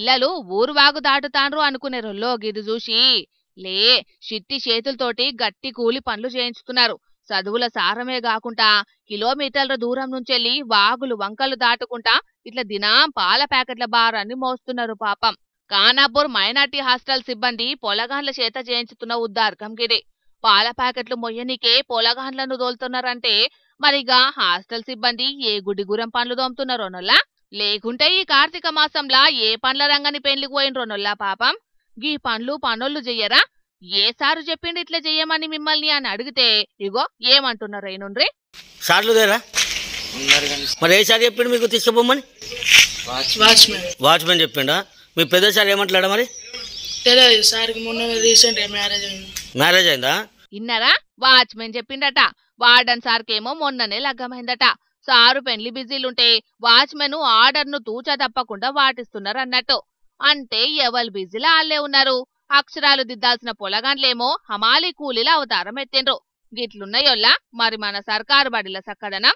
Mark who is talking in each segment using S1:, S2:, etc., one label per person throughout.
S1: పిల్లలు ఊరువాగు దాటుతాండ్రు అనుకునే రొల్లో గిది చూసి లే చిట్టి చేతులతోటి గట్టి కూలి పనులు చేయించుతున్నారు. చదువుల సారమే గాకుండా కిలోమీటర్ల దూరం నుంచెల్లి వాగులు వంకలు దాటుకుంటా ఇట్లా దినాం పాల ప్యాకెట్ల భారాన్ని మోస్తున్నారు పాపం. ఖానాపూర్ మైనార్టీ హాస్టల్ సిబ్బంది పొలగాండ్ల చేత చేయించుతున్న ఉద్దార్కం గిది. పాల ప్యాకెట్లు మొయ్యనికే పొలగాండ్లను దోలుతున్నారంటే మరిగా హాస్టల్ సిబ్బంది ఏ గుడిగురం పనులు దోముతున్నారోనొల్లా, లేకుంటే ఈ కార్తీక మాసంలా ఏ పండ్ల రంగని పెండ్లికి పోయినరోనొల్లా పాపం. గీ పండ్లు పనోళ్ళు చెయ్యరా? ఏ సారు చెప్పిండు ఇట్లా చెయ్యమని మిమ్మల్ని అని అడిగితే ఇగో ఏమంటున్నారు అయినుండ్రి.
S2: సార్లుదేరా మరి ఏ సార్ చెప్పిండు మీకు తీసుకుపోమని? వాచ్మెన్ చెప్పిండా? మీ పెద్ద సార్ ఏమంటాడా మరి? మ్యారేజ్ అయిందా?
S1: ఇన్నారా? వాచ్మెన్ చెప్పిండట. వార్డన్ సార్కేమో మొన్ననే లగ్గమైందట. సారు పెండ్లి బిజీలుంటే వాచ్మెన్ ఆర్డర్ను తూచా తప్పకుండా వాటిస్తున్నారు అన్నట్టు. అంటే ఎవరు బిజీలా ఆళ్లే ఉన్నారు. అక్షరాలు దిద్దాల్సిన పొలగాండ్లేమో హమాలి కూలీల అవతారం ఎత్తిండ్రు. గిట్లున్నాయోల్లా మరి మన సర్కారు బడిల సక్కదనం.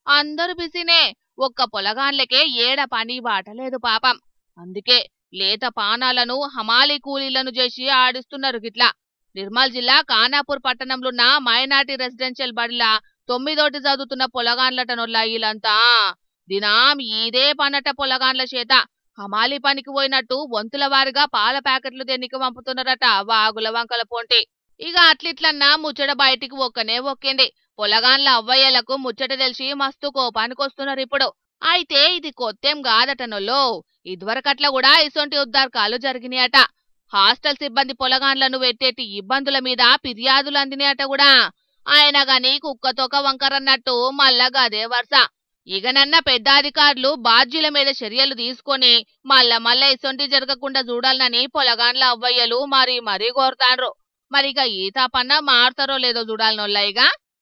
S1: అందరూ బిజీనే, ఒక్క పొలగాండ్లకే ఏడ పని బాటలేదు పాపం. అందుకే లేత పానాలను హమాలి కూలీలను చేసి ఆడిస్తున్నారు గిట్లా. నిర్మల్ జిల్లా ఖానాపూర్ పట్టణంలోన్న మైనార్టీ రెసిడెన్షియల్ బడిలా 9వ చదువుతున్న పొలగాండ్లటనొల్లా వీళ్ళంతా దినాం ఇదే పనట. పొలగాండ్ల చేత హమాలి పనికి పోయినట్టు వంతుల వారిగా పాల ప్యాకెట్లు తెన్నికి పంపుతున్నారట వాగుల వంకల పొంటి. ఇక అట్లిట్లన్నా ముచ్చట బయటికి ఒక్కనే ఒక్కింది. పొలగాండ్ల అవ్వయ్యలకు ముచ్చట తెలిసి మస్తు కోపానికొస్తున్నారు ఇప్పుడు. అయితే ఇది కొత్తేం కాదటనొల్లో, ఇదివరకట్లా కూడా ఇసొంటి ఉద్దార్కాలు జరిగినాయట. హాస్టల్ సిబ్బంది పొలగాండ్లను పెట్టేటి ఇబ్బందుల మీద ఫిర్యాదులు అందినాయట కూడా. ఆయన గాని కుక్కతోక వంకరన్నట్టు మళ్ళా గదే వరుస. ఇగనన్న పెద్ద అధికారులు బాధ్యుల మీద చర్యలు తీసుకొని మళ్ళా ఇసొంటి జరగకుండా చూడాలని పొలగాండ్ల అవ్వయ్యలు మరీ కోరుతాండ్రు. మరిగా ఈత పన్న మారుతారో లేదో చూడాలనొల్లా ఇక.